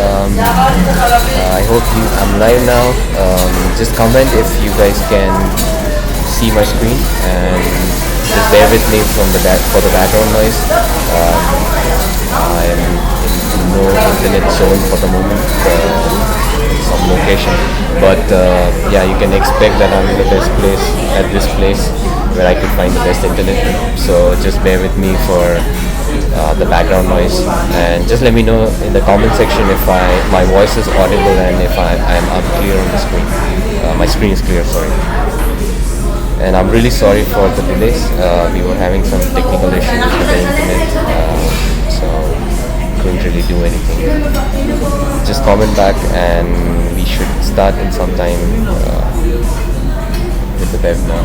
I hope I'm live now. Just comment if you guys can see my screen, and just bear with me for the background noise. I am in no internet showing for the moment. Some location, but yeah, you can expect that I'm in the best place at this place where I could find the best internet. So just bear with me for the background noise, and just let me know in the comment section if my voice is audible and if I'm up clear on the screen. My screen is clear, sorry. And I'm really sorry for the delays. We were having some technical issues with the internet, so couldn't really do anything. Just comment back and we should start in some time with the web now.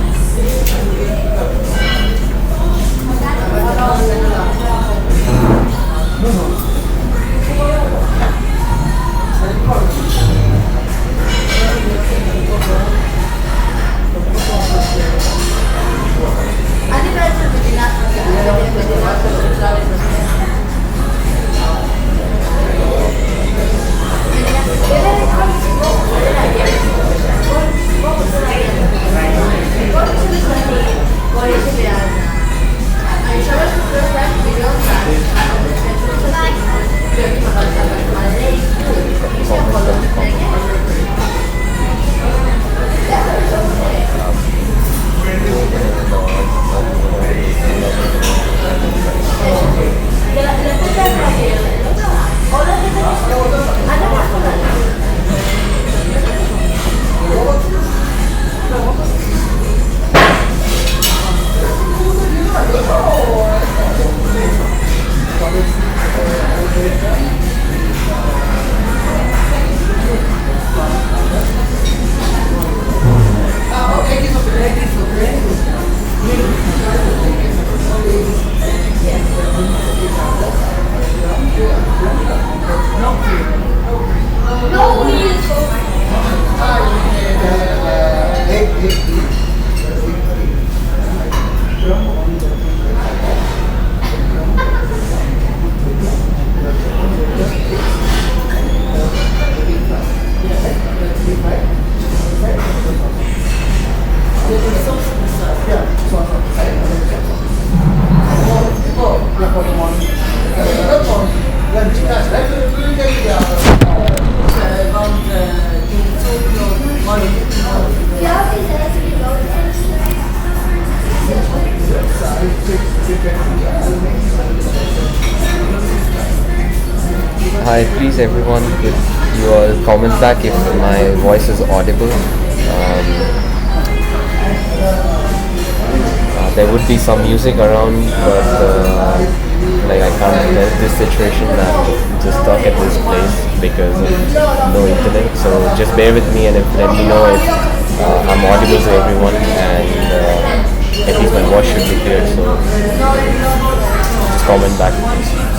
Hi, please everyone, if you all comment back if my voice is audible. There would be some music around, but like I can't help this situation. I'm just stuck at this place because of no internet. So just bear with me and let me know if I'm audible to everyone, and at least my voice should be clear. So just comment back, please.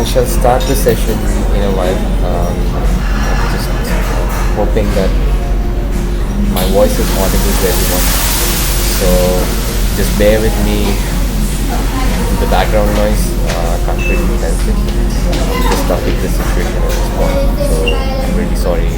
shall start the session in a while. Just hoping that my voice is audible to everyone. So just bear with me with the background noise. Can't really help it. Just stuck with the situation at this point. So I'm really sorry.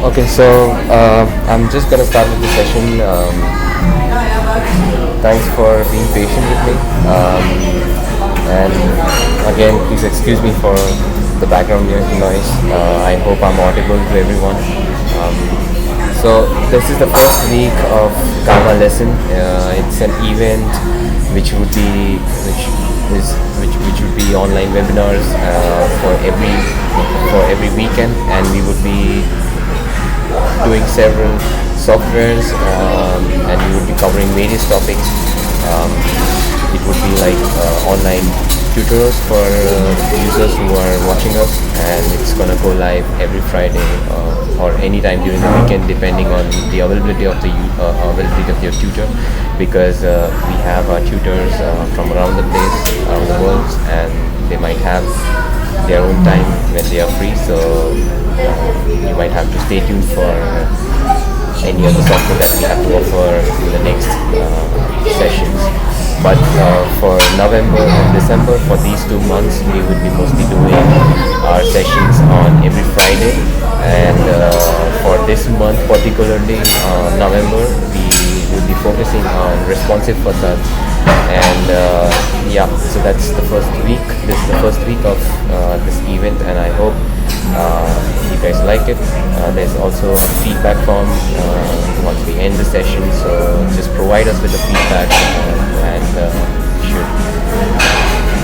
Okay, so I'm just gonna start with the session. Thanks for being patient with me. And again, please excuse me for the background noise. I hope I'm audible to everyone. So this is the first week of G.A.M.A lesson. It's an event which would be which would be online webinars for every weekend, and we would be doing several softwares, and we would be covering various topics. It would be like online tutors for users who are watching us, and it's gonna go live every Friday or anytime during the weekend, depending on the availability of your tutor, because we have our tutors from around the place, around the world, and they might have their own time when they are free. So you might have to stay tuned for any other software that we have to offer in the next sessions. But for November and December, for these 2 months, we would be mostly doing our sessions on every Friday. And for this month, particularly November, we will be focusing on responsive facades. And yeah, so that's the first week. This is the first week of this event, and I hope you guys like it. There's also a feedback form once we end the session, so just provide us with the feedback, and we should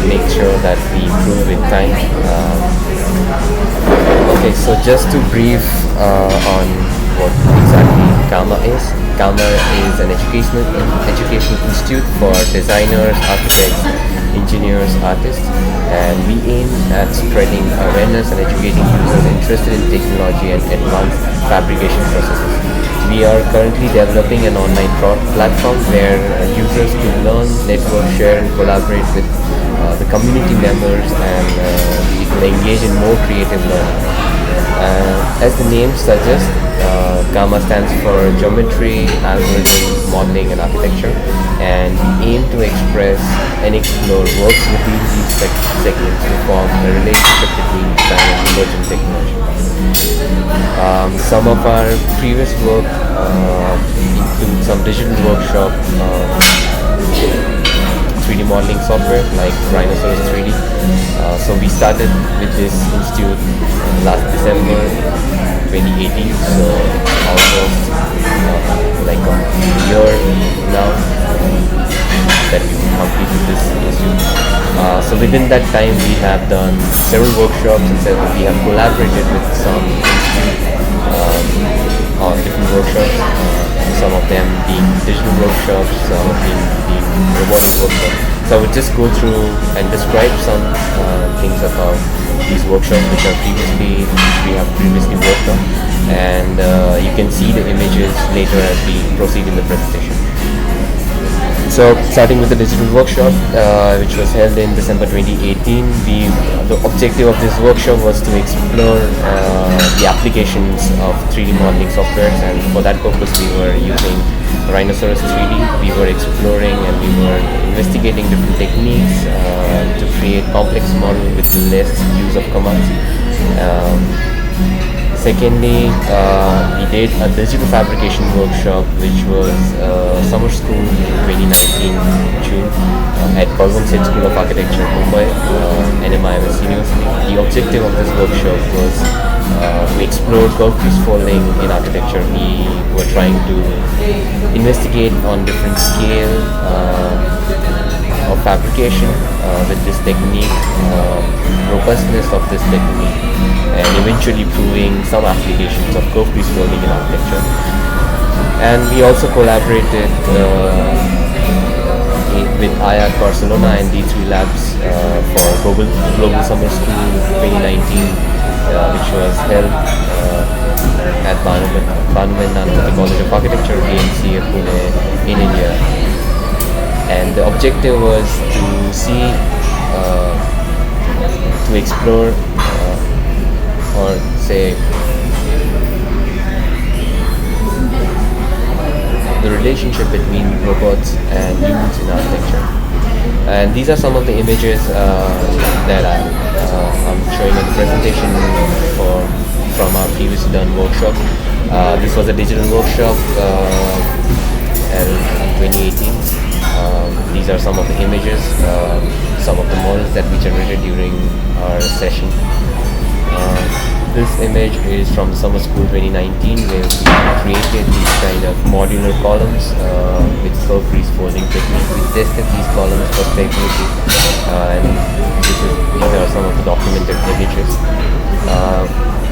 make sure that we improve with time. Okay, so just to brief on what exactly G.A.M.A is. G.A.M.A is an educational institute for designers, architects, engineers, artists, and we aim at spreading awareness and educating users interested in technology and advanced fabrication processes. We are currently developing an online platform where users can learn, network, share, and collaborate with the community members, and we can engage in more creative learning. As the name suggests, G.A.M.A stands for Geometry, Algorithm, Modeling, and Architecture, and we aim to express and explore works within these segments to form a relationship between design and emerging technology. Some of our previous work include some digital workshop, 3D modeling software like Rhinoceros 3D. So we started with this institute last December 2018, so almost like a year now that we completed this institute. So within that time we have done several workshops, and we have collaborated with some on different workshops, some of them being digital workshops, some of them being robotic workshops. So I would just go through and describe some things about these workshops which we have previously worked on. and you can see the images later as we proceed in the presentation. So, starting with the digital workshop, which was held in December 2018, the objective of this workshop was to explore the applications of 3D modeling softwares, and for that purpose we were using Rhinoceros 3D. We were exploring and we were investigating different techniques to create complex model with less use of commands. Secondly, we did a digital fabrication workshop, which was summer school in 2019 June at G.A.M.A School of Architecture, Mumbai, NMIMS University. The objective of this workshop was to explore curved piece folding in architecture. We were trying to investigate on different scale of fabrication with this technique, robustness of this technique, and eventually proving some applications of curved piece folding in architecture. And we also collaborated with IAC Barcelona and D3 Labs for Global Summer School 2019, which was held at Bhanuman College of Architecture, BMCA, Pune, in India. And the objective was to see, to explore, or say, the relationship between robots and humans in architecture. And these are some of the images that I'm showing in the presentation from our previously done workshop. This was a digital workshop in 2018. These are some of the images, some of the models that we generated during our session. This image is from the Summer School 2019, where we created these kind of modular columns with curved piece folding technique. We tested these columns for stability, and these are some of the documented images.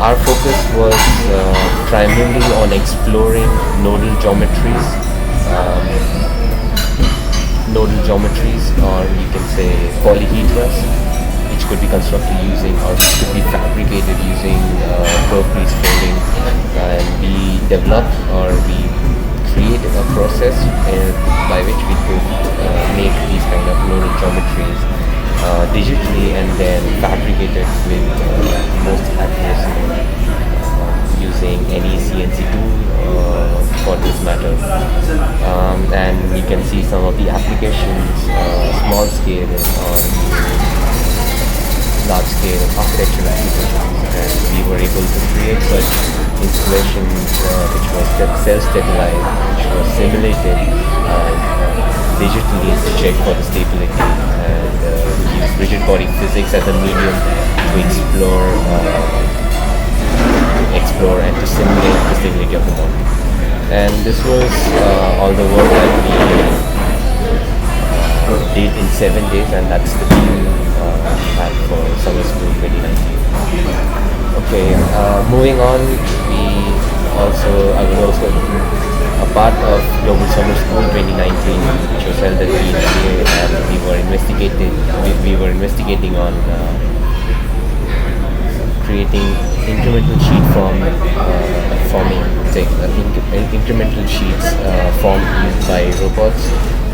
Our focus was primarily on exploring nodal geometries, or you can say polyhedras, which could be constructed using, or could be fabricated using curved piece folding. And we developed, or we created a process by which we could make these kind of nodal geometries digitally and then fabricate it with most accuracy using any CNC tool for this matter. And you can see some of the applications, small scale or large scale architectural applications, and we were able to create such installations which was self-stabilized, which was simulated digitally to check for the stability, and use rigid body physics as a medium to explore and to simulate the stability of the model. And this was all the work that we did in 7 days, and that's the team had for Summer School 2019. Okay, moving on, I was also a part of Global Summer School 2019, which was held at BMCA, and we were investigating on creating incremental sheet forming incremental sheets formed used by robots,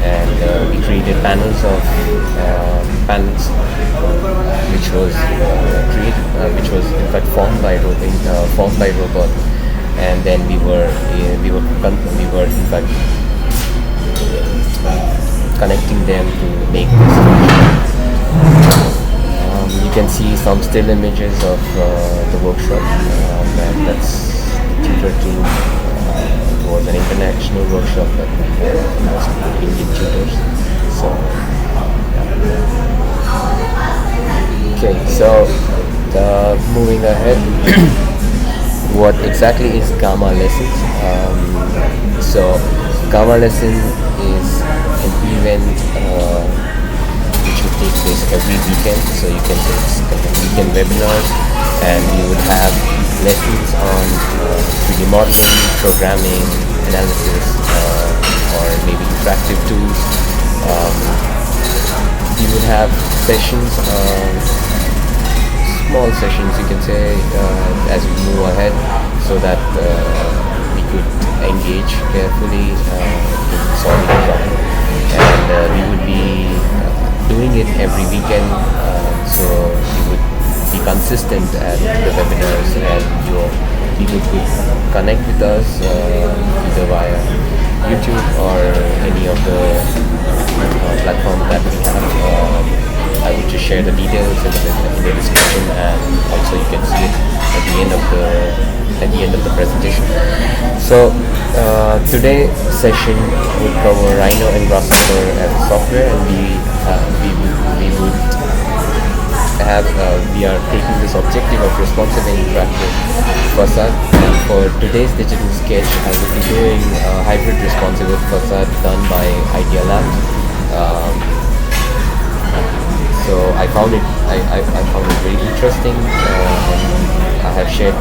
and we created panels which was in fact formed by robot, and then we were in fact connecting them to make this function. You can see some still images of the workshop, and that's the tutor team. It was an international workshop that we had with Indian tutors. So, okay, so moving ahead, what exactly is G.A.M.A lessons? So G.A.M.A lesson is an event which would take place every weekend. So you can say it's kind of weekend webinars, and you would have lessons on 3D modeling, programming, analysis, or maybe interactive tools. You would have sessions, small sessions you can say, as we move ahead. so that we could engage carefully in solving the problem. And we would be doing it every weekend, so we would be consistent at the webinars, and people could connect with us either via YouTube or any of the platforms that we have. I would just share the details in the description, and also you can see it at the end of the presentation. So today's session would cover Rhino and Grasshopper as a software, and we are taking this objective of responsive and interactive facade. And for today's digital sketch, I will be doing a hybrid responsive facade done by Idea Lab. So I found it very interesting. I have just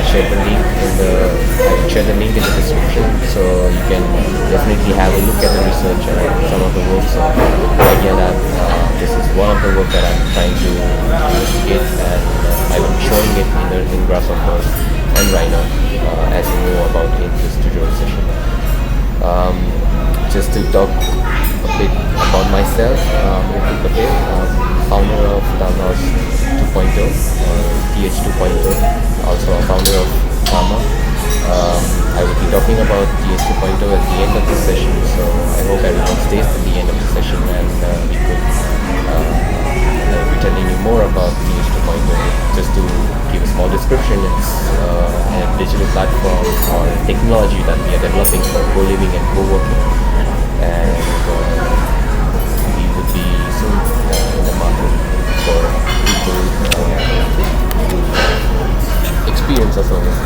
shared the link in the description, so you can definitely have a look at the research and some of the works of Idea Lab. This is one of the work that I'm trying to investigate, and I will be showing it in Grasshopper and Rhino as you know about in this tutorial session. Just to talk a bit about myself, Mukul Patel, founder of Townhouse 2.0 or TH 2.0, also a founder of G.A.M.A. I will be talking about TH 2.0 at the end of the session, so I hope everyone stays to the end of the session, and we could be telling you more about TH 2.0. Just to give a small description, it's a digital platform or technology that we are developing for co-living and co-working, and we would be soon in the market for people to experience our service.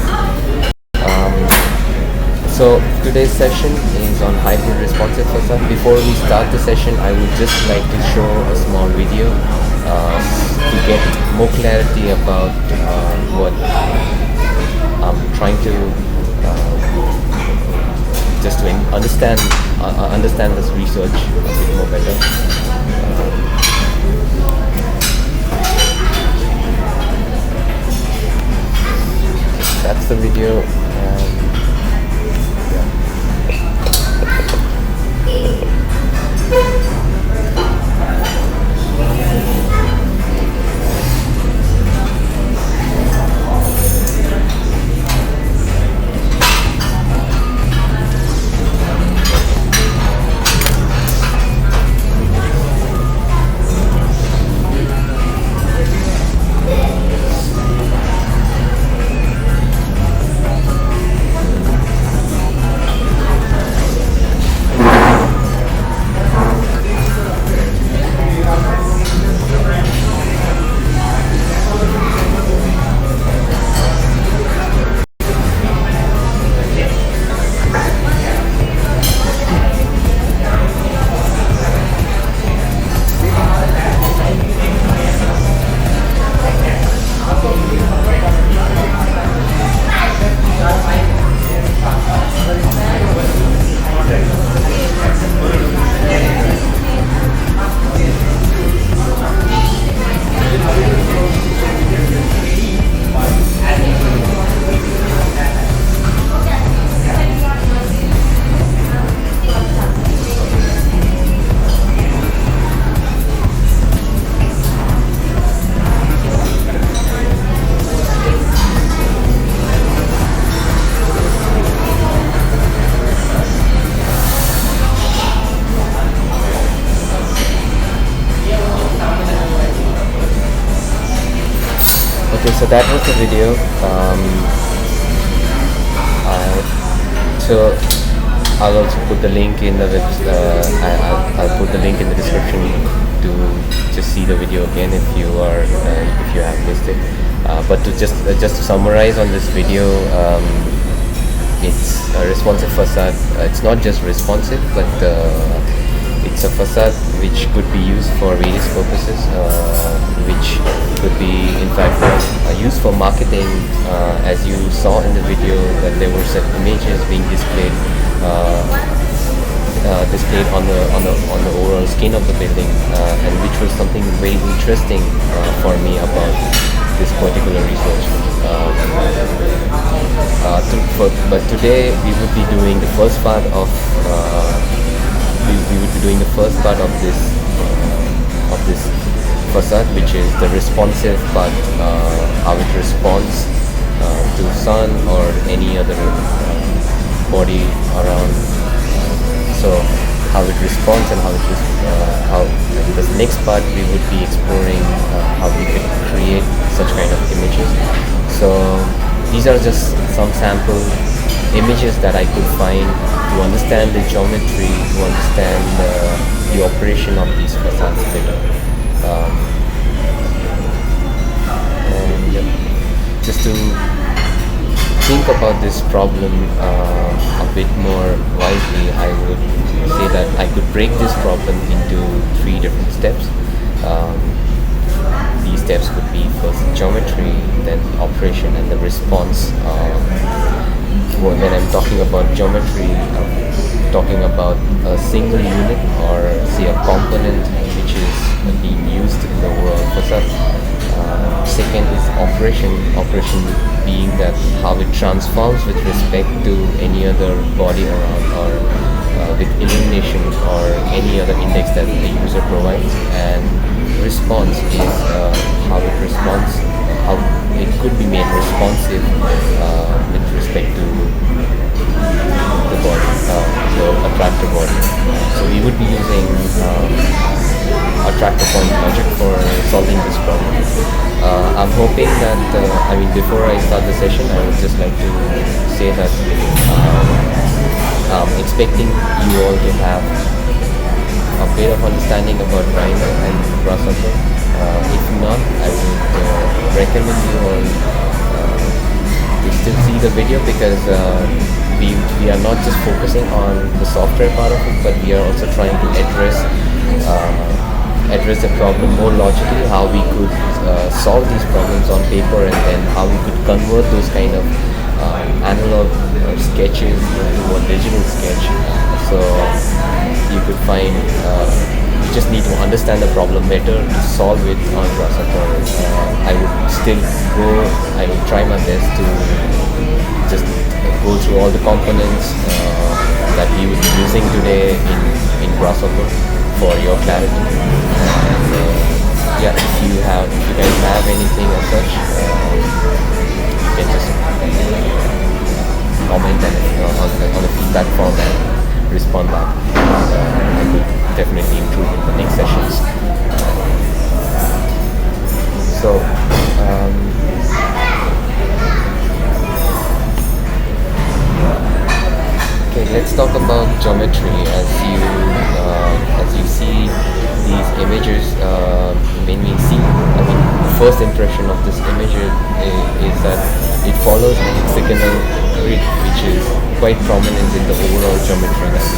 So today's session is on hybrid responsive facade. Before we start the session, I would just like to show a small video to get more clarity about what I'm trying to just to understand this research a bit more better. That's the video. Okay, so that was the video. So I'll also put the link in the I'll put the link in the description to just see the video again if you have missed it. But to just to summarize on this video, it's a responsive facade. It's not just responsive, but it's a facade which could be used for various purposes, which could be in fact used for marketing, as you saw in the video that there were set images being displayed displayed on the overall skin of the building, and which was something very interesting for me about this particular research. But today we would be doing the first part of we would be doing the first part of this facade, which is the responsive part, how it responds to sun or any other body around. So how it responds and how this next part we would be exploring how we could create such kind of images. So these are just some sample images that I could find to understand the geometry, to understand the operation of these facades better. And just to think about this problem a bit more wisely, I would say that I could break this problem into 3 different steps. These steps could be first geometry, then operation, and the response. When I'm talking about geometry, I'm talking about a single unit or say a component which is being used in the overall facade. Second is operation being that how it transforms with respect to any other body around, or with illumination or any other index that the user provides. And response is how it responds, how it could be made responsive with respect to the body, the attractor body. So we would be using attractor point logic for solving this problem. I'm hoping that, before I start the session, I would just like to say that I'm expecting you all to have a bit of understanding about Rhino and Grasshopper. If not, I would recommend you all to still see the video, because we are not just focusing on the software part of it, but we are also trying to address the problem more logically, how we could solve these problems on paper, and then how we could convert those kind of analog sketches into a digital sketch. So you could find, you just need to understand the problem better to solve it on Grasshopper. I would try my best to just go through all the components that we would be using today in Grasshopper for your clarity. And if you guys have anything as such, you can just comment on the feedback form and respond back. I could definitely improve in the next sessions. So okay, let's talk about geometry. As you see these images, when we see, the first impression of this image is that it follows an hexagonal grid, which is quite prominent in the overall geometry that we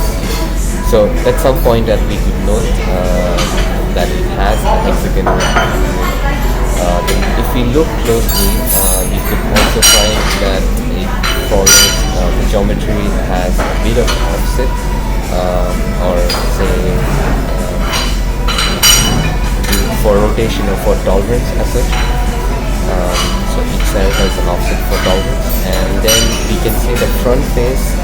see. So at some point that we could note that it has a hexagonal grid. If we look closely, we could also find that it follows the geometry has a bit of offset, or say for rotation or for tolerance as such. So each side has an offset for tolerance, and then we can say the front face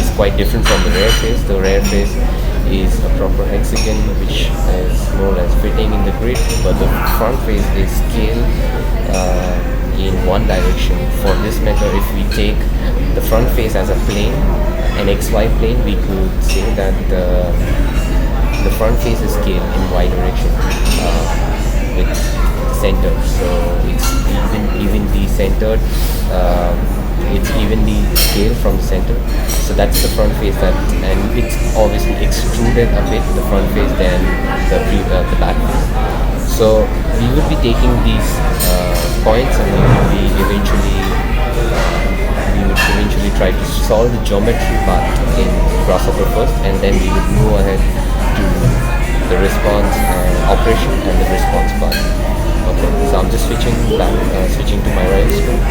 is quite different from the rear face. The rear face is a proper hexagon which is more or less fitting in the grid, but the front face is scaled in one direction. For this method, if we take the front face as a plane, an XY plane, we could say that the front face is scaled in Y direction with center. So it's evenly centered. It's evenly scaled from the center. So that's the front face, and it's obviously extruded a bit, the front face, than the back face. So we would be taking these points, and we would eventually try to solve the geometry part in Grasshopper first, and then we would move ahead to the response operation and the response part. Okay, so I'm just switching to my right screen.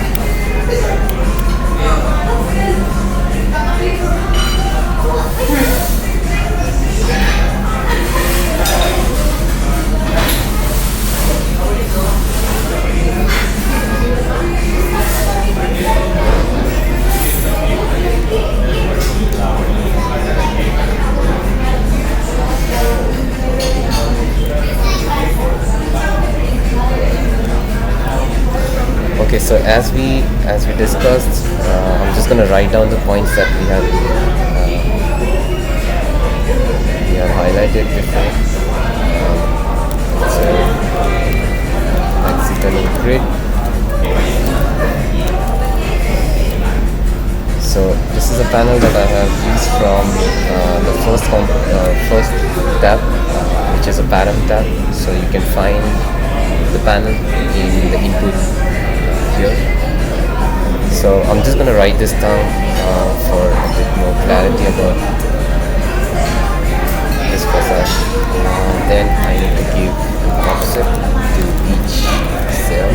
Okay, so as we discussed, I'm just gonna write down the points that we have highlighted before. So hexagonal grid. So this is a panel that I have used from the first tab, which is a param tab. So you can find the panel in the input here. So I'm just gonna write this down for a bit more clarity about this facade. Then I need to give an offset to each cell,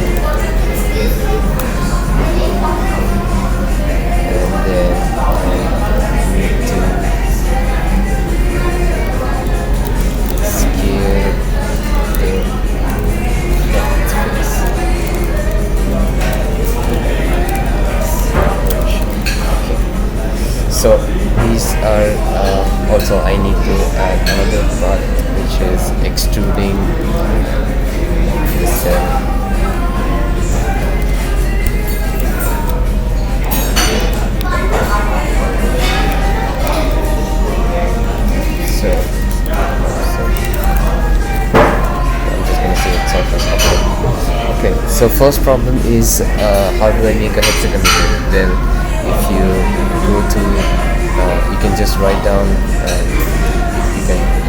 and then I need to scale the depth space. So these are also I need to add another part, which is extruding the cell. So I'm just gonna say it's surface. Okay, so first problem is how do I make a hexagon grid? Then if you go to you can just write down you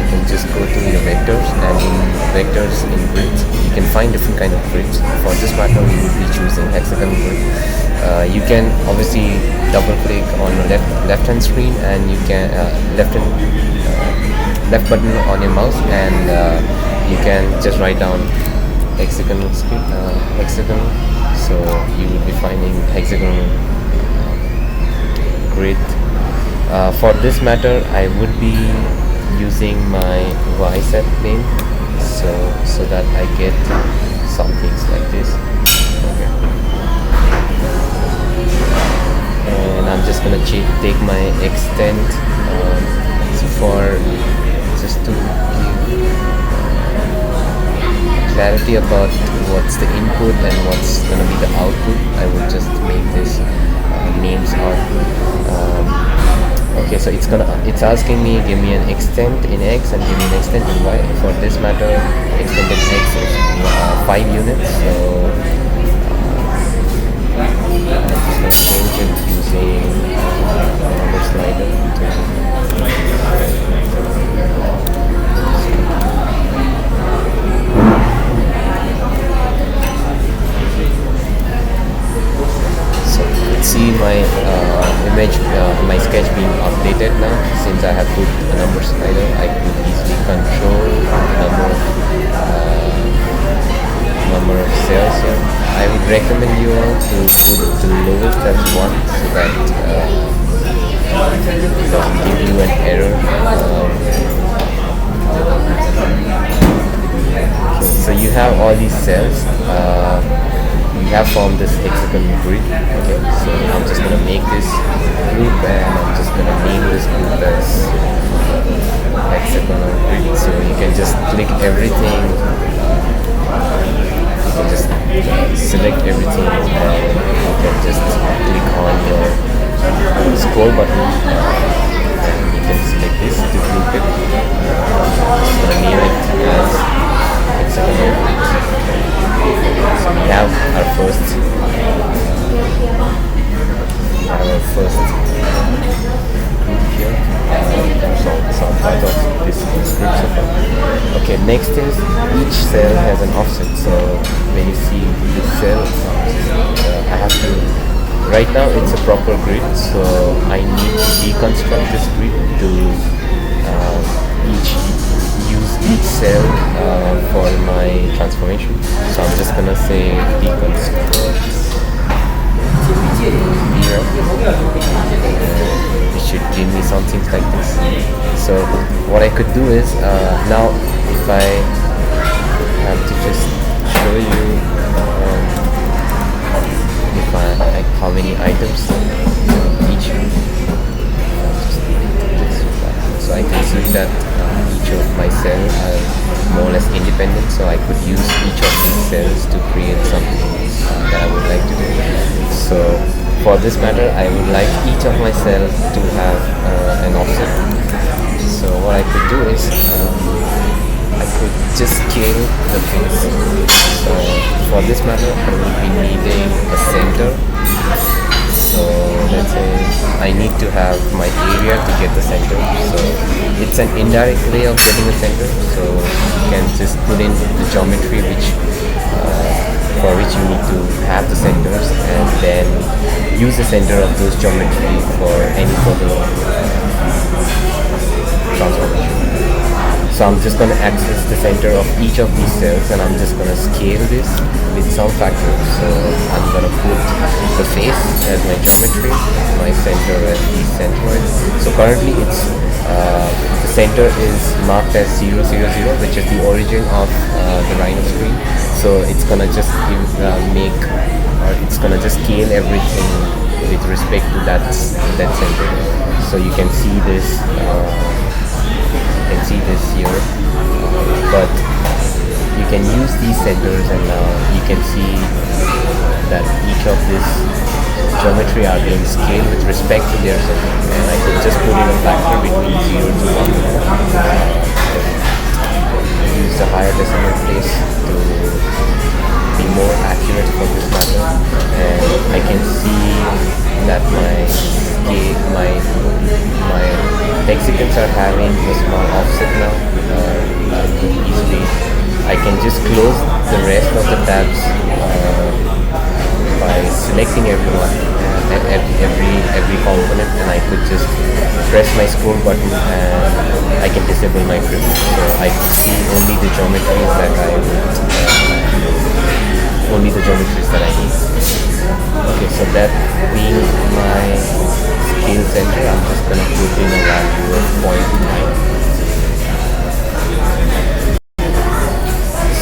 can just go to your vectors, and in vectors in grids you can find different kind of grids. For this matter we will be choosing hexagon grid. You can obviously double click on the left hand screen, and you can left button on your mouse, and you can just write down hexagonal hexagon. So you will be finding hexagonal grid. For this matter I would be using my YZ plane, so that I get some things like this. Okay. And I'm just gonna take my extent for just to give clarity about what's the input and what's gonna be the output. I will just make this names out. Okay, so it's asking me give me an extent in X and give me an extent in Y. For this matter, extent in X is 5 units. So I'm just going to change it using number slider. So let's see my image, my sketch being updated now. Since I have put a number slider, I could easily control number of cells here. I would recommend you all to put the lowest as 1, so that it doesn't give you an error. So you have all these cells. We have formed this hexagon grid. Okay, so I'm just gonna make this group, and I'm just gonna name this group as hexagonal grid. So you can just click everything. You can just select everything, and you can just click on your scroll button, and you can select this to group it. I'm just gonna name it as hexagonal grid. So we have our first group here. Some part of this group so far. Okay, next is each cell has an offset. So when you see this cell, I have to, right now it's a proper grid, so I need to deconstruct this grid to use each cell for my transformation. So I'm just gonna say deconstruct here. It should give me some things like this. So what I could do is, now if I have to just show you, if I like how many items each, so I can see that each of my cells are more or less independent, so I could use each of these cells to create something that I would like to do. So for this matter, I would like each of my cells to have an offset. So what I could do is, I could just scale the things. So for this matter, I will be needing a center. So let's say I need to have my area to get the center. So it's an indirect way of getting a center. So you can just put in the geometry for which you need to have the centers, and then use the center of those geometry for any further transformation. So I'm just going to access the center of each of these cells, and I'm just going to scale this with some factors. So I'm going to put the face as my geometry, my center as the centroid. So currently it's the center is marked as 0, 0, 0, which is the origin of the Rhino screen. So it's going to just it's going to just scale everything with respect to that center. So you can see this. Here, but you can use these centers, and now you can see that each of this geometry are being scaled with respect to their center, and I could just put in a factor between 0 to 1. Use the higher decimal place to be more accurate for this matter, and I can see that my hexagons are having a small offset now. Easily I can just close the rest of the tabs by selecting everyone, every component, and I could just press my scroll button and I can disable my preview. So I can see only the geometries that I need. Okay, so that being my scale center, I'm just gonna put in a value of 0.9.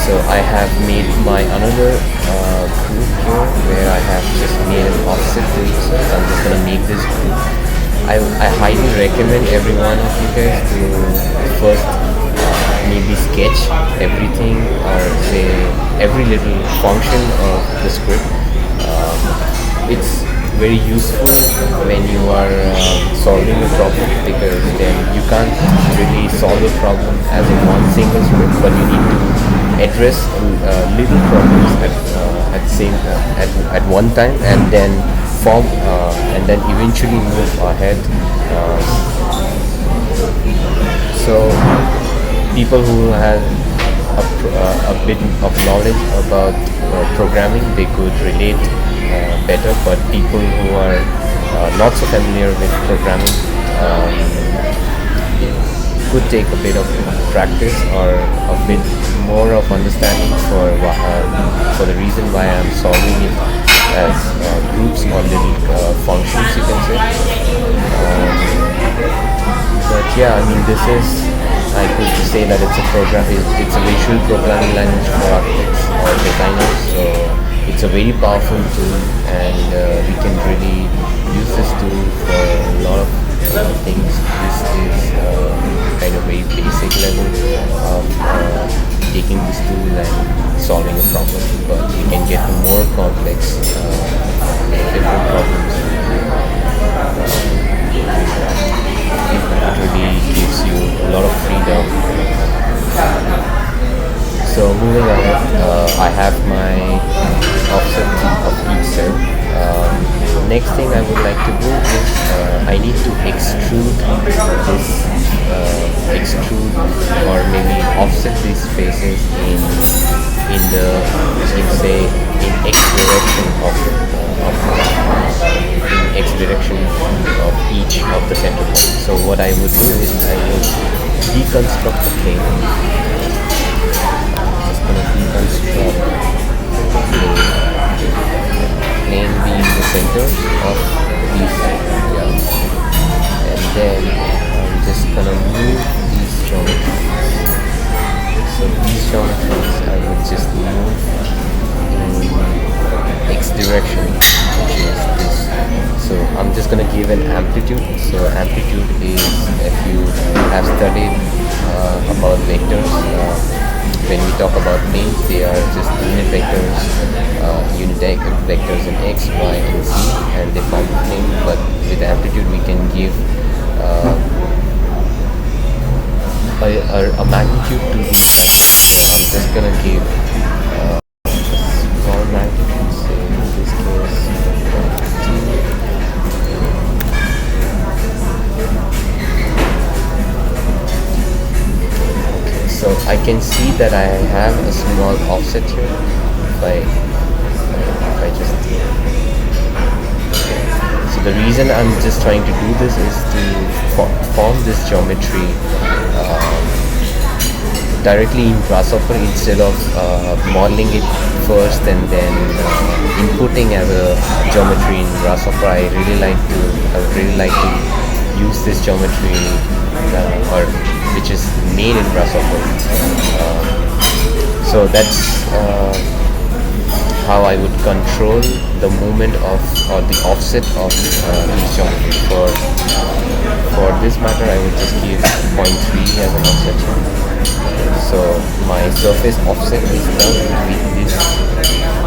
So I have made my another group here where I have just made an offset to it. So I'm just gonna make this group. I highly recommend every one of you guys to first maybe sketch everything, or say every little function of the script. It's very useful when you are solving a problem, because then you can't really solve a problem as in one single script, but you need to address little problems at one time, and then form and then eventually move ahead. So people who have a bit of knowledge about programming, they could relate better, but people who are not so familiar with programming could take a bit of practice or a bit more of understanding for the reason why I'm solving it as groups or little functions, you can say. But yeah, I mean, I could say that it's a visual programming language for architects or designers. So it's a very powerful tool, and we can really use this tool for a lot of things. This is kind of very basic level of taking this tool and solving a problem, but you can get more complex different problems. It really gives you a lot of freedom. So moving ahead, I have my offset of each cell. Next thing I would like to do is I need to extrude or maybe offset these faces in x direction of each of the center points. So what I would do is I would deconstruct the plane. Just gonna deconstruct the plane being the center of these, and then give an amplitude. So amplitude is, if you have studied about vectors, when we talk about planes, they are just unit vectors, vectors in x, y, and z, and they form a plane. But with amplitude, we can give a magnitude to these vectors. So I'm just gonna give small magnitude, say in this case t. Okay, so I can see that I have a small offset here. If I just So the reason I'm just trying to do this is to form this geometry directly in Grasshopper instead of modeling it first and then inputting as a geometry in Grasshopper. I would really like to use this geometry or which is made in Grasshopper. So that's how I would control the movement of or the offset of these geometries. For this matter, I would just give 0.3 as an offset. So my surface offset is done with this.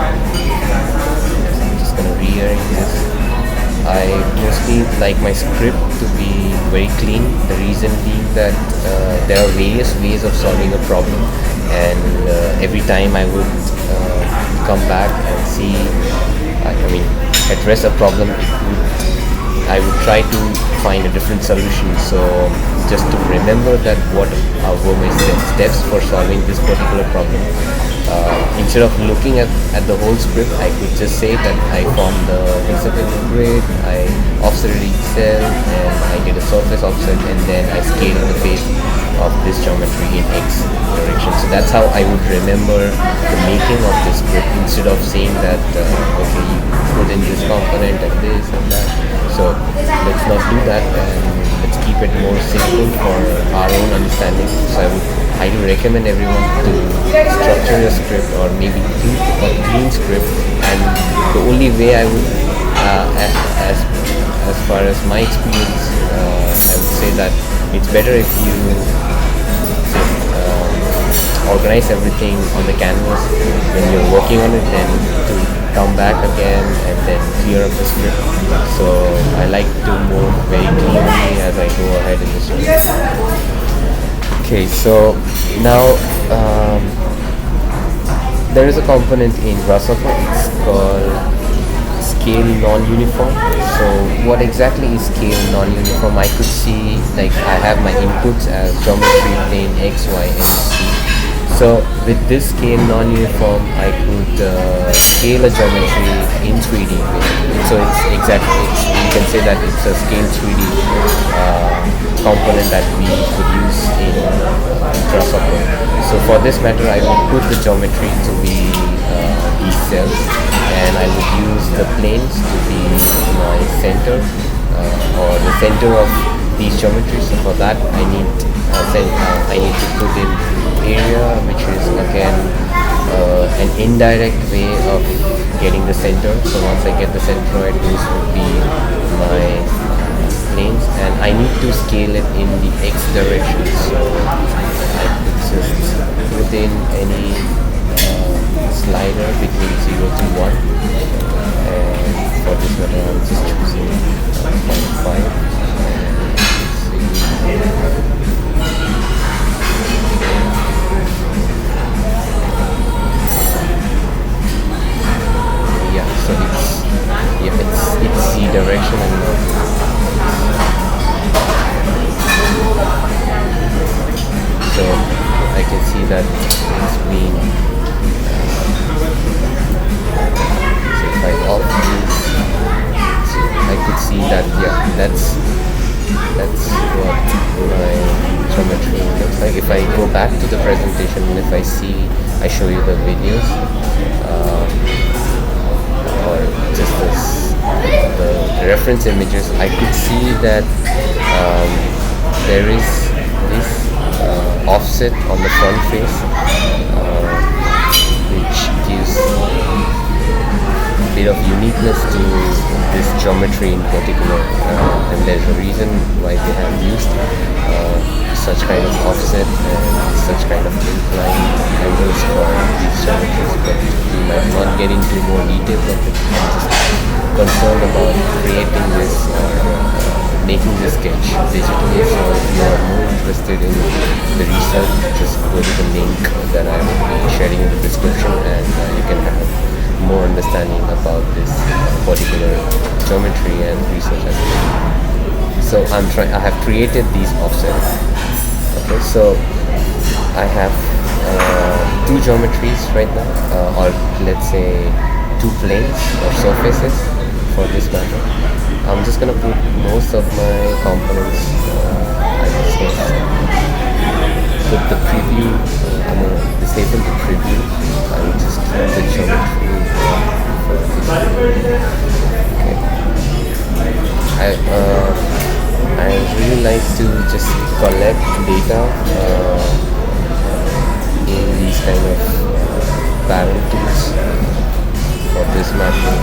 I'm just gonna rearrange this. I mostly like my script to be very clean. The reason being that there are various ways of solving a problem, and every time I would come back and see, address a problem, I would try to find a different solution. So just to remember that what were my steps for solving this particular problem, instead of looking at the whole script, I could just say that I formed the hexagonal grid, I offsetted each cell, and I did a surface offset, and then I scaled the base of this geometry in x direction. So that's how I would remember the making of this script, instead of saying that okay, you put in this component and this and that. So let's not do that, and let's keep it more simple for our own understanding. So I would highly recommend everyone to structure a script, or maybe keep a clean script. And the only way I would, as far as my experience, I would say that it's better if you organize everything on the canvas when you're working on it, then to come back again and then clear up the script. So I like to move very cleanly as I go ahead in the script. Okay, so now there is a component in Grasshopper. It's called scale non-uniform. So what exactly is scale non-uniform? I could see, like, I have my inputs as geometry plane x, y, and z. So with this scale non-uniform, I could scale a geometry in 3D. So you can say that it's a scale 3D component that we could use in Grasshopper. So for this matter, I would put the geometry to be these cells, and I would use the planes to be my center, or the center of these geometries. So for that, I need to put in area, which is again an indirect way of getting the center. So once I get the centroid, those would be my planes, and I need to scale it in the x direction. So I could just put in any slider between 0 to 1, and for this one I'm just choosing 0.5. So it's Z direction, and so I can see that it's being so if I off this, so I could see that that's what my geometry looks like. If I go back to the presentation, and if I show you the videos, or just the reference images, I could see that there is this offset on the front face, which gives bit of uniqueness to this geometry in particular, and there's a reason why they have used such kind of offset and such kind of incline angles for these geometries. But we might not get into more details of it. I'm just concerned about creating this or making this sketch digitally. So if you are more interested in the research, just go to the link that I will be sharing in the description, and you can have more understanding about this particular geometry and research as well. So I have created these offsets. Okay, so I have two geometries right now, or let's say two planes or surfaces for this matter. I'm just gonna put most of my components. I just put the preview. I'm gonna disable the preview. I will just keep the geometry for this. Okay. I really like to just collect data in these kind of parent tools for this matter,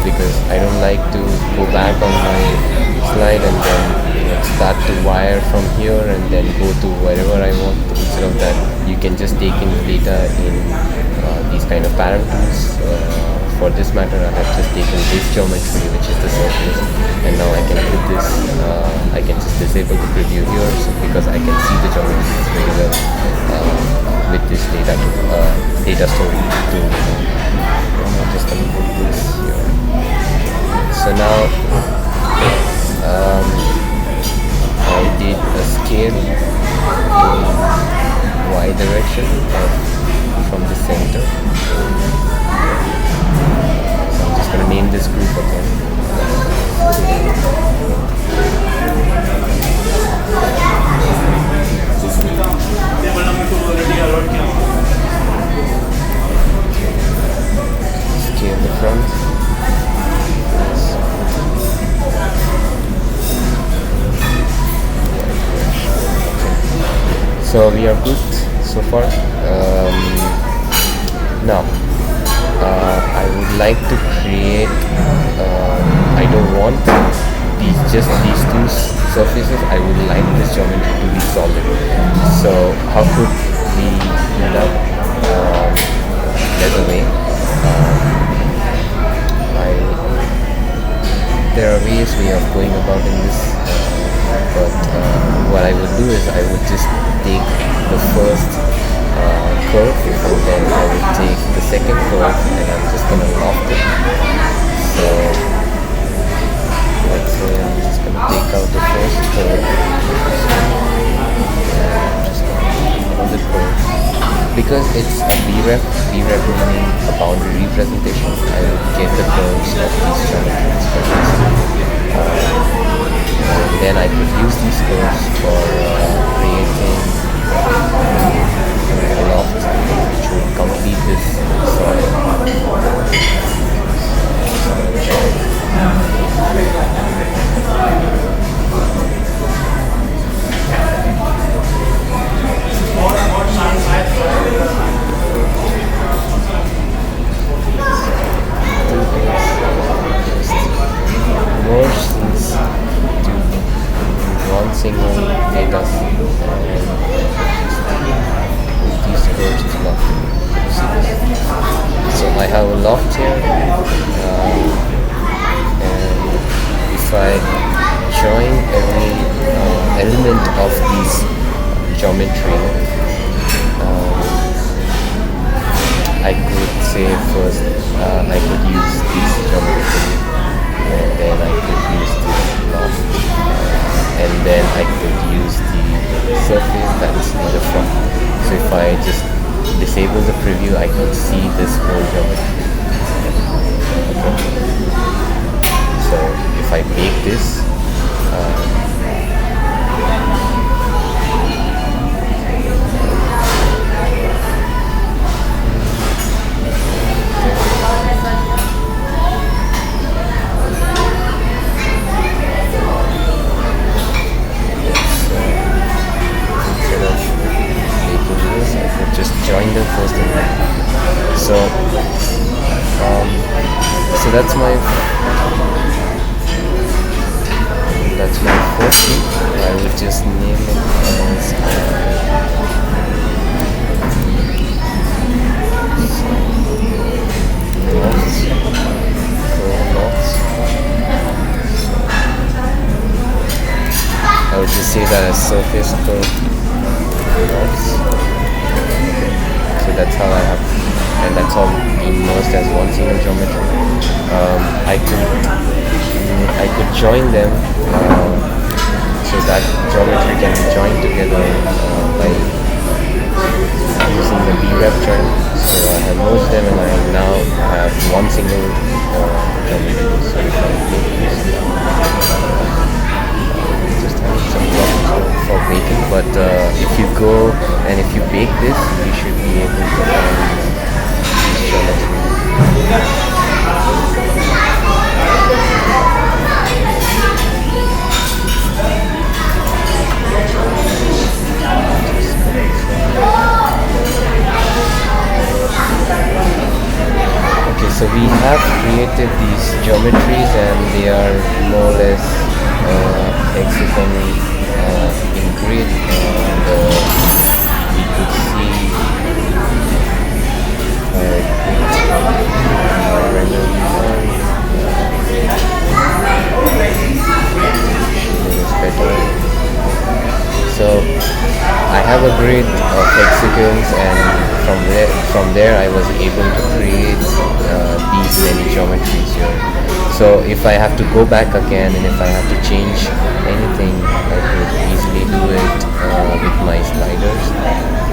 because I don't like to go back on my slide and then start to wire from here and then go to wherever I want. Instead of that, you can just take in data in these kind of parent tools. For this matter, I have just taken this geometry, which is the surface, and now I can put this, I can just disable the preview here, so because I can see the geometry very well with this data storing tool. I'm just going to put this here. So now I did a scale in y direction from the center. So I'm just going to name this group again. Scale the front. So we are good so far. Now I would like to create, I don't want just these two surfaces. I would like this geometry to be solid. So how could we do that? There's a way. There are various ways of going about in this, but what I would do is I would just take the first curve, and then I will take the second curve, and I'm just gonna loft it. So let's say I'm just gonna take out the first curve, and just hold it curve. Because it's a B-rep meaning a boundary representation, I will get the curves of these geometries for this. And then I could use these curves for creating a loft which would complete this soil. More scenes to one single data and these curves to loft. So I have a loft here, and if I join every element of this geometry, I could say first I could use this geometry, and then I could use this loft, and then I could use the surface that's in the front. So if I just disable the preview, I could see this whole geometry. Okay. So if I make this, join them first and then. So So that's my first week. I would just name it as lots. I would just say that as surface curve lots. So that's how I have, and that's all immersed as one single geometry. I could join them, so that geometry can be joined together by using the B-web join. So I have merged them and I now have one single geometry. So if I make this, just having some problems for baking, but if you go and if you bake this, you should be able to find this geometry. Okay, so we have created these geometries and they are more or less hexagon in grid, and we could see so I have a grid of hexagons, and from there I was able to create these many geometries here. So if I have to go back again and if I have to change anything, I could easily do it with my sliders.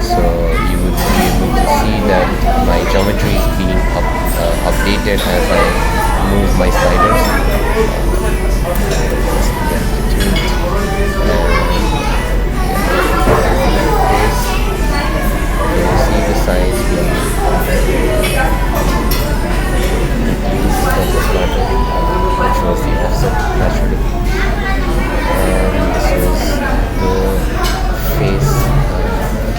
So you would be able to see that my geometry is being updated as I move my sliders. See the size being increased from the starter, which was the offset naturally. And this was the face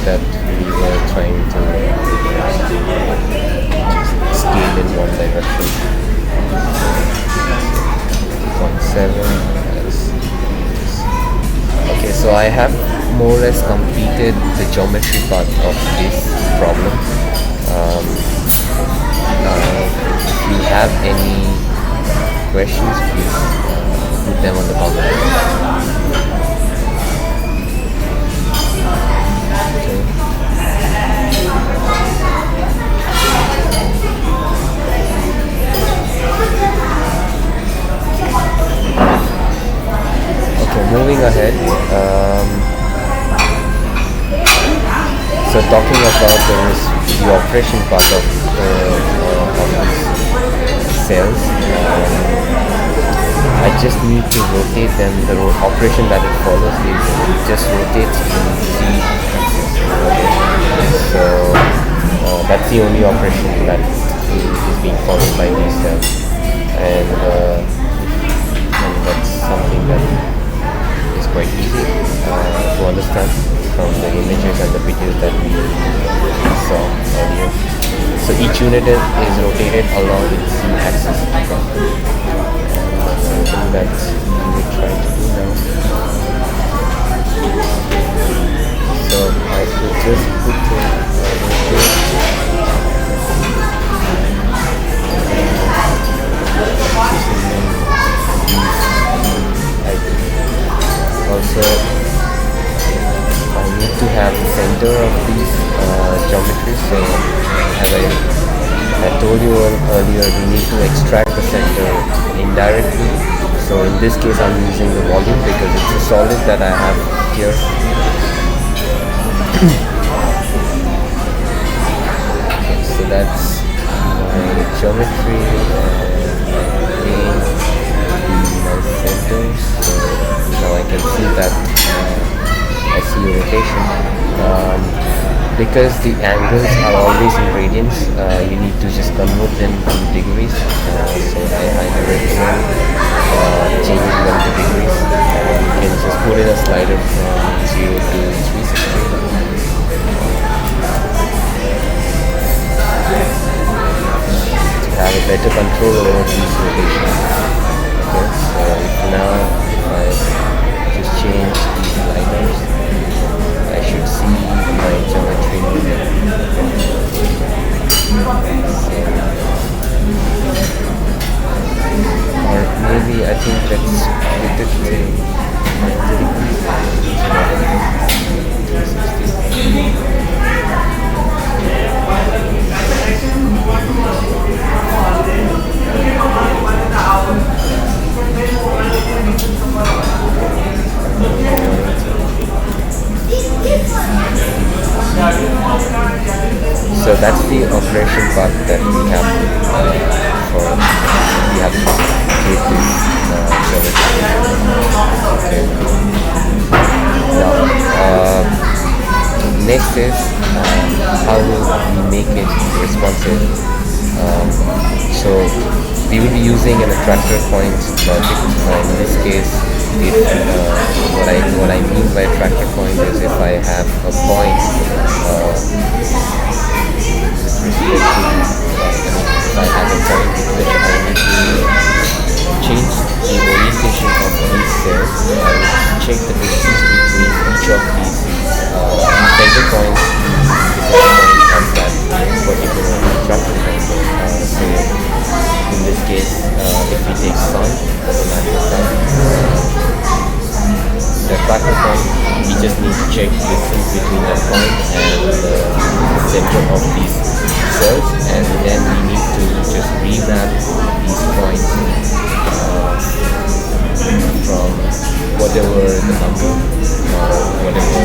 that we were trying to scale in one direction. 0.7. Okay, so I have more or less completed the geometry part of this problem. If you have any questions, please put them on the comment. Okay, moving ahead. So talking about the operation part of these cells, I just need to rotate them. The operation that it follows is it just rotates in Z. So that's the only operation that is being followed by these cells, and that's something that is quite easy to understand from the images and the videos that we saw earlier. So each unit is rotated along its Z-axis. And that's something that we will try to do now. So I could just put also I need to have the center of these geometries. So as I told you earlier, we need to extract the center indirectly. So in this case I'm using the volume because it's a solid that I have here. Okay, so that's my geometry and my centers. So now I can see that I see a rotation. Because the angles are always in radians, you need to just convert them to degrees. So I highly recommend changing them to degrees. You can just put in a slider from 0 to 360. To have it better control over these rotations. Okay, so now if I just change these liners, I should see my geometry moving. Or maybe I think let's put it to 90 degrees. So that's the operation part that we have for we have to create this geometry. Okay. Now next is how will we make it responsive. So we will be using an attractor point logic. In this case, if what I mean by attractor point is if I have a point if I have a point with which I need to change the orientation of these cells, I will check the distance between each of these center points to the center point of that particular attractor point. So in this case, if we take sun as a matter of fact, the attractor point, we just need to check the distance between that point and the center of these cells, and then we need to just remap these points from whatever the number or whatever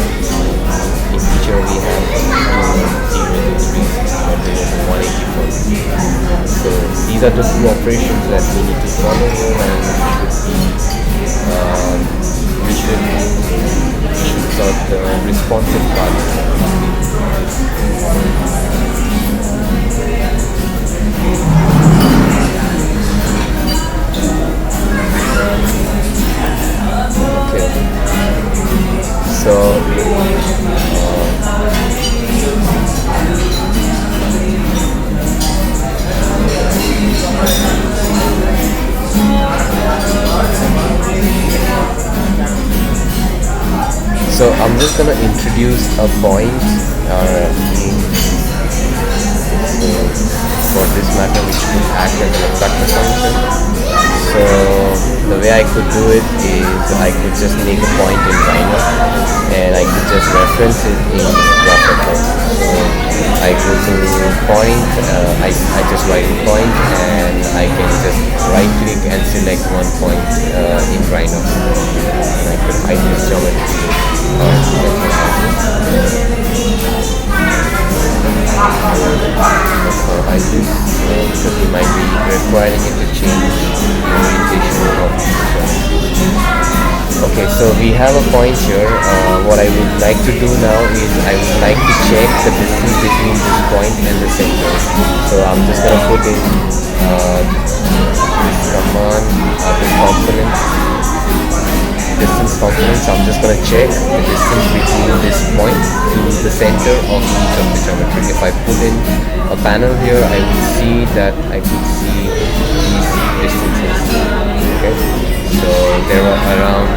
integer we have to 0 to 3 or 0 to 184. So these are the two operations that we need to follow here, and we should sort the responsive part. Okay. So So I'm just gonna introduce a point for this matter, which will act as an attractor function. So the way I could do it is I could just make a point in Rhino and I could just reference it in graph. So I go to point, I just write a point and I can just right click and select one point in Rhino. And I could hide this geometry. I do because you might be requiring it to change the orientation of the point. Okay, so we have a point here. What I would like to do now is I would like to check the distance between this point and the center. So I'm just going to put in this command, this component, distance component. So I'm just going to check the distance between this point to the center of each of the geometry. If I put in a panel here, I will see that I could see these distances. Okay, so there are around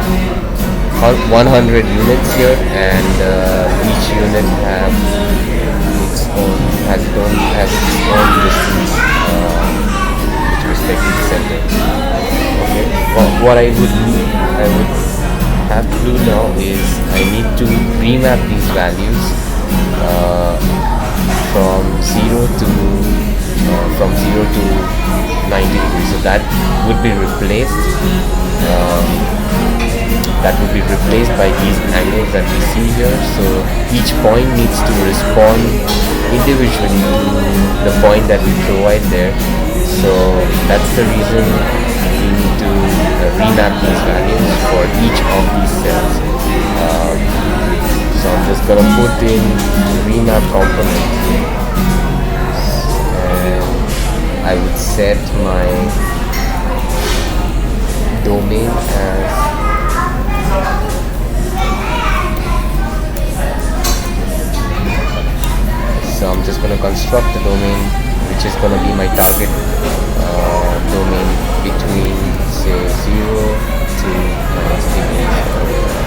100 units here, and each unit has its own distance with respect to the center. Okay, well, what I would have to do now is I need to remap these values from 0 to 90 degrees. So that would be replaced. By these angles that we see here. So each point needs to respond individually to the point that we provide there. So that's the reason we need to remap these values for each of these cells. So I'm just gonna put in remap component, and I would set my domain as so I'm just going to construct the domain which is going to be my target domain between say 0 to 90 degrees,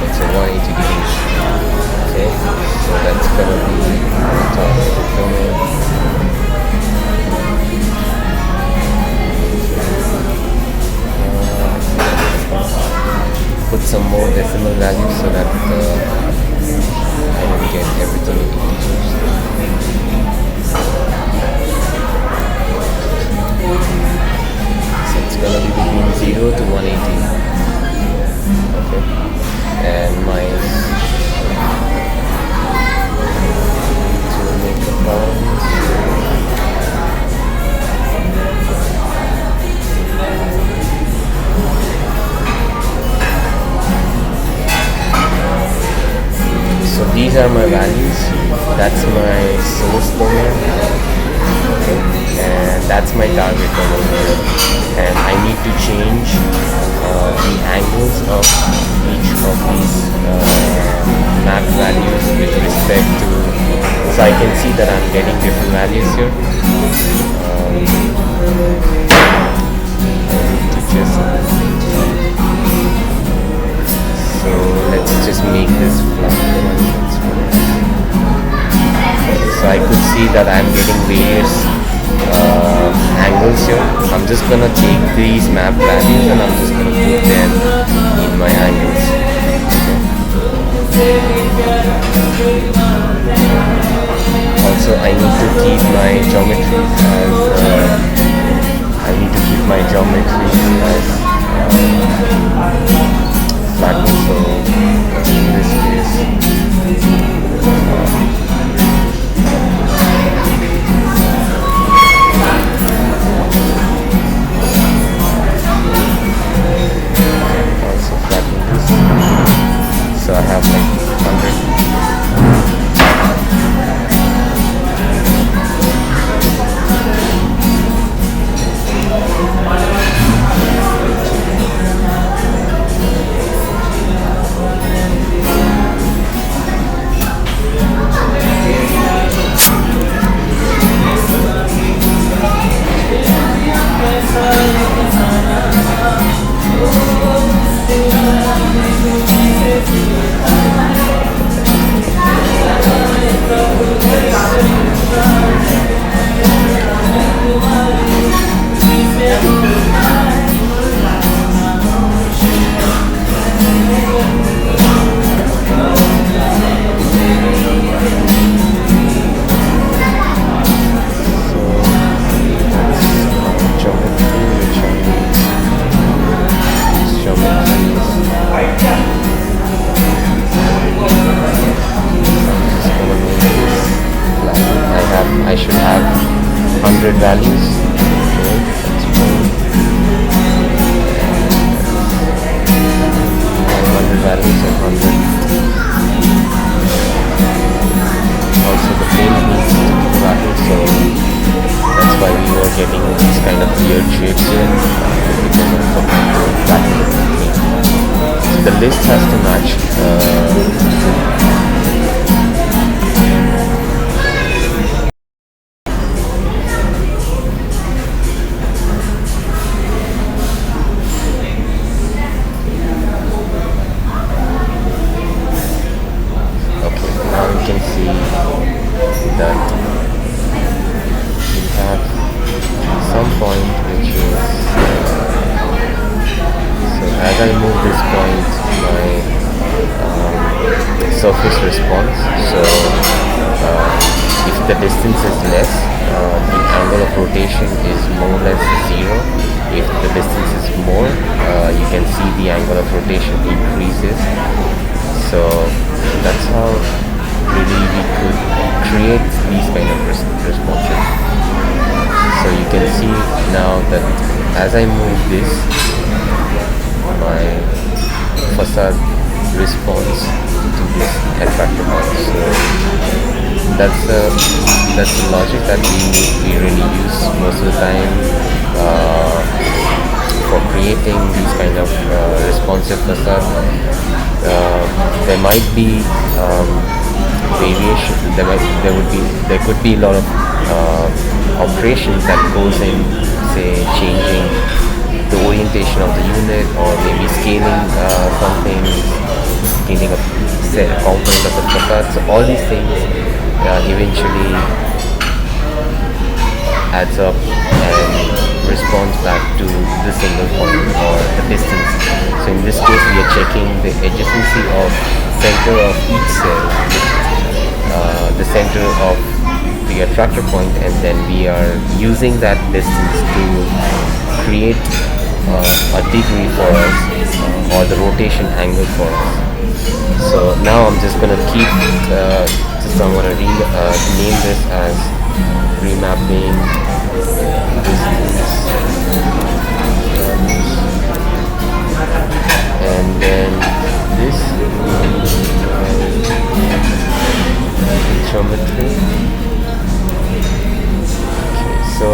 let's say 180 degrees. Okay, so that's gonna be the targeted domain. Put some more decimal values so that I don't get everything in integers. So it's gonna be between 0 to 180. Okay, and my to make the bounds. So these are my values. That's my source domain. Okay, and that's my target domain here. And I need to change the angles of each of these map values with respect to. So I can see that I'm getting different values here. So let's just make this flat dimensions first. So I could see that I'm getting various angles here. I'm just gonna take these map values and I'm just gonna put them in my angles. Also, I need to keep my geometry as flattened. So in this case, also flatten this. So I have like 100. I should have 100 values. Okay, that's fine. 100 values and 100. Also the plane needs to be flattened, so that's why we were getting these kind of weird shapes here because of the flattening of the plane. So the list has to match. You can see that we have some point which is so as I move this point my surface responds. So if the distance is less, the angle of rotation is more or less 0. If the distance is more, you can see the angle of rotation increases. So that's how really we could create these kind of responses. So you can see now that as I move this, my facade responds to this attractor point. So that's the logic that we really use most of the time for creating these kind of responsive facade. There might be variation. There could be a lot of operations that goes in say changing the orientation of the unit, or maybe scaling something, scaling a component of the facade. So all these things eventually adds up and responds back to the single point or the distance. So in this case, we are checking the adjacency of center of each cell, the center of the attractor point, and then we are using that distance to create a degree for us, or the rotation angle for us. So now I'm just gonna keep I'm gonna name this as remapping distance, and then this geometry. Okay, so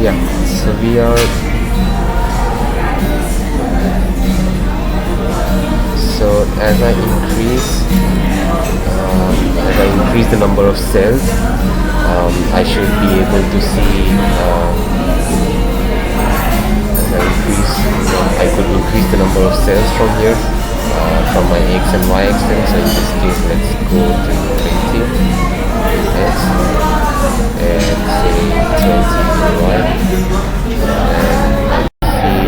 yeah, so we are as I increase the number of cells, I should be able to see I could increase the number of cells from here, from my X and Y axis. So in this case, let's go to 20 X and say 20 Y, and see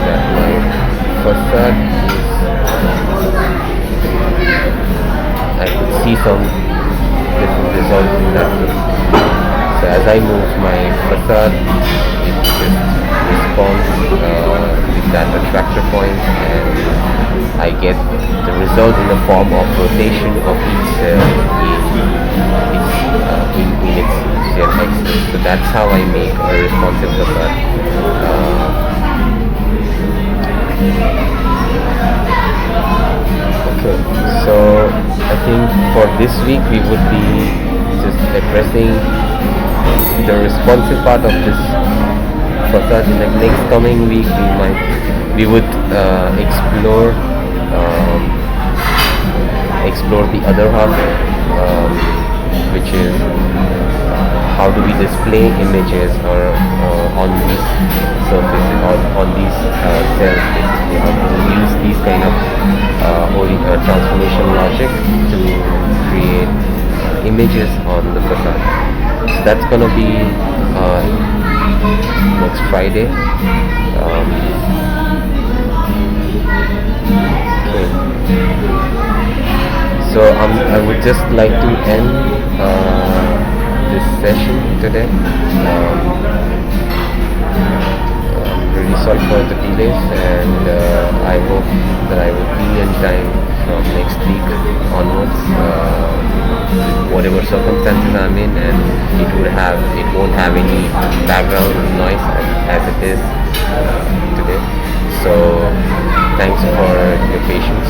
that my facade I could see some different results in that way. So as I move my facade, it just responds with that attractor point, and I get the result in the form of rotation of each cell in its G.A.M.A axis. So that's how I make a responsive facade. Okay, so I think for this week we would be just addressing the responsive part of this facade. In the next coming week we would explore the other half, which is how do we display images or on these surfaces, or on these cells, basically. How do we use these kind of transformation logic to create images on the facade. So that's gonna be next Friday. Okay. So I would just like to end this session today. I'm really sorry for the delays, and I hope that I will be in time from next week onwards, whatever circumstances I'm in, and it won't have any background noise as it is today. So thanks for your patience,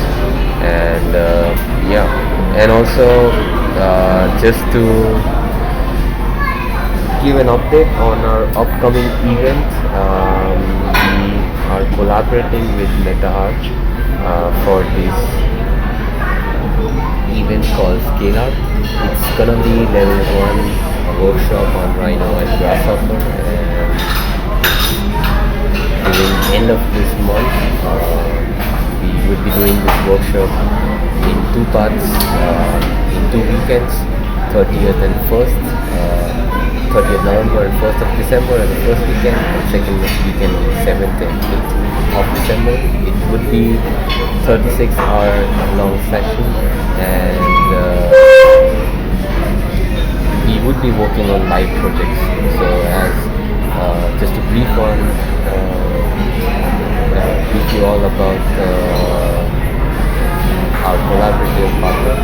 and yeah, and also just to give an update on our upcoming event. We are collaborating with MetaArch for this event called Scale Up. It's gonna be level 1 workshop on Rhino and Grasshopper, and during the end of this month we would be doing this workshop in 2 parts, in 2 weekends, 30th and 1st, 30th November and 1st of December, and the first weekend and second weekend, 7th and 8th of December. It would be 36-hour long session, and we would be working on live projects. So as just to brief you all about our collaborative partner,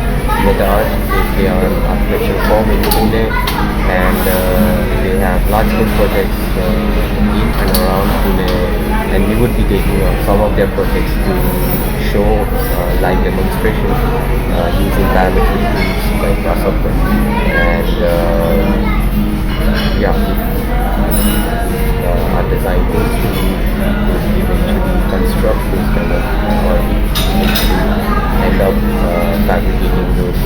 MetaArch. They are an architecture firm in Pune, and they have large-scale projects in and around Pune, and we would be taking up some of their projects to show live demonstration using parametric tools like Grasshopper, and yeah, our design goes to eventually construct those kind of, or end up fabricating those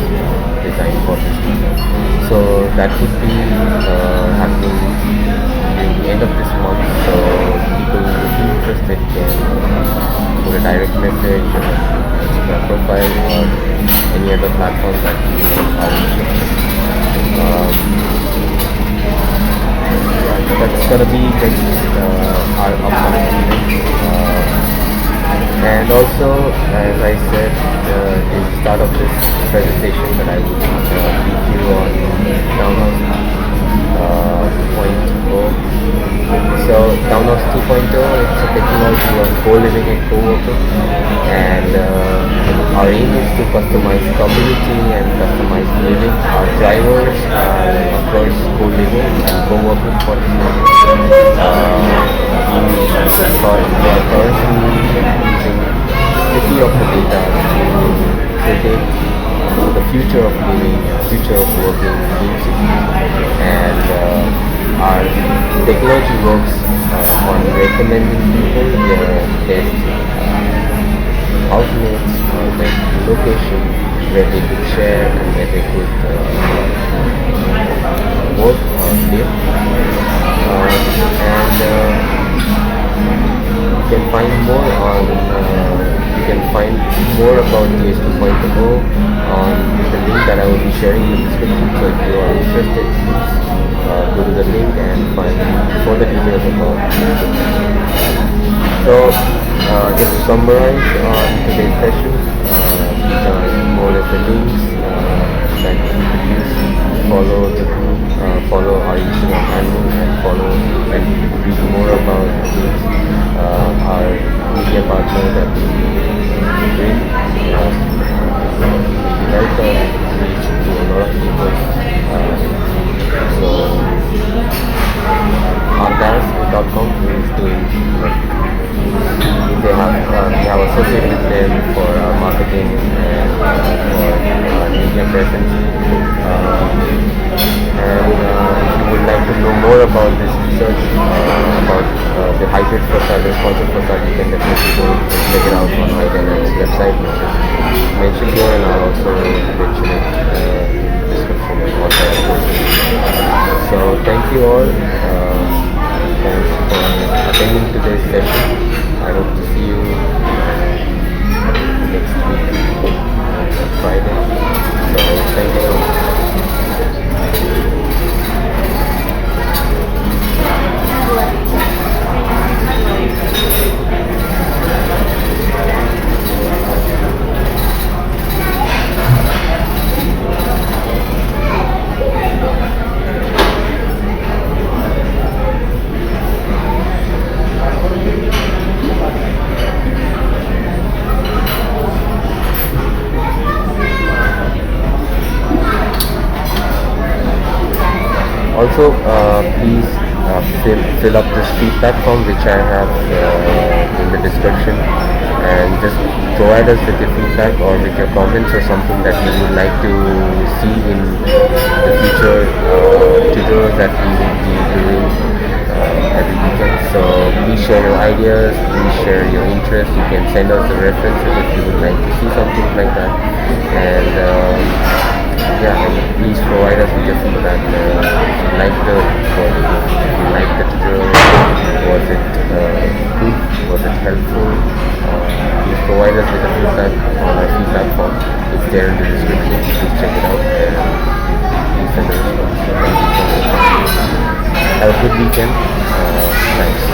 design for this. So that would be happening it's gonna be next our upcoming event. And also, as I said in the start of this presentation, that I would brief you on Townhouse 2.0. So Townhouse 2.0, it's a technology of co-living and co-working, and our aim is to customize community and customize living. Our drivers are, of course, co-living and co-working for this market. We are currently using city of the data to predict the future of living, future of working in cities, and our technology works on recommending people their best housemates or best location where they could share and where they could work or live, and you can find more on you can find more about GA.M.A 2.0 on the link that I will be sharing in the description. So if you are interested, please go to the link and find further details about it. So just to summarize on today's session, these are more or less the links that you could use. Follow the group, follow our Instagram handle, and follow and read more about this, our media partner that we bring. It helps us reach to a lot of people. So FACADES.com is doing we have associated with them for marketing and for media presence. And if you would like to know more about this research, about the hybrid facade, responsive facade, you can definitely go and check it out on FACADES website, which is mentioned here, and I'll also mention it in the description of what I do. So thank you all. Thanks for attending today's session. I hope to see you next week on Friday. So thank you so much. Also, please fill up this feedback form which I have in the description, and just provide us with your feedback or with your comments or something that you would like to see in the future tutorials that we will be doing every weekend. So please share your ideas, please share your interest. You can send us the references if you would like to see something like that, and and please provide us with your feedback. If you like the tutorial, was it good, was it helpful, please provide us with the feedback on our feedback form. It's there in the description. Please check it out and please send a response. Thank you so much. Have a good weekend. Thanks.